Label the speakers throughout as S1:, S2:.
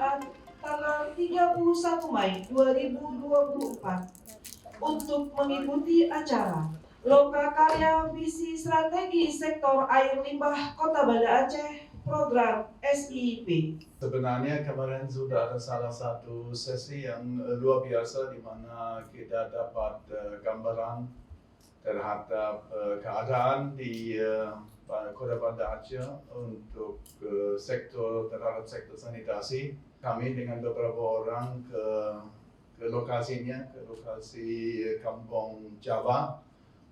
S1: Jumat tanggal 31 Mei 2024 untuk mengikuti acara Lokakarya Visi Strategi Sektor Air Limbah Kota Banda Aceh Program SIP.
S2: Sebenarnya kemarin sudah ada salah satu sesi yang luar biasa di mana kita dapat gambaran terhadap keadaan di Kota Banda Aceh untuk terhadap sektor sanitasi. Kami dengan beberapa orang ke lokasinya, ke lokasi Kampung Java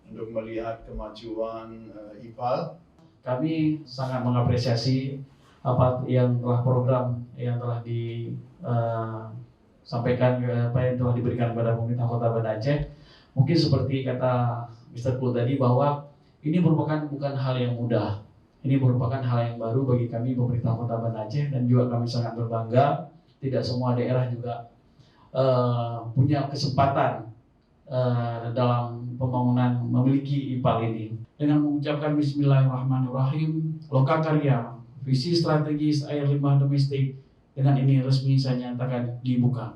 S2: untuk melihat kemajuan IPAL.
S3: Kami sangat mengapresiasi apa yang program yang telah disampaikan, apa yang telah diberikan kepada pemerintah Kota Banda Aceh. Mungkin seperti kata Mr. Kul tadi bahwa ini merupakan bukan hal yang mudah. Ini merupakan hal yang baru bagi kami pemerintah Kota Banda Aceh, dan juga kami sangat berbangga. Tidak semua daerah juga punya kesempatan dalam pembangunan memiliki IPAL ini. Dengan mengucapkan Bismillahirrahmanirrahim, Lokakarya Visi Strategis Air Limbah Domestik dengan ini resmi saya nyatakan dibuka.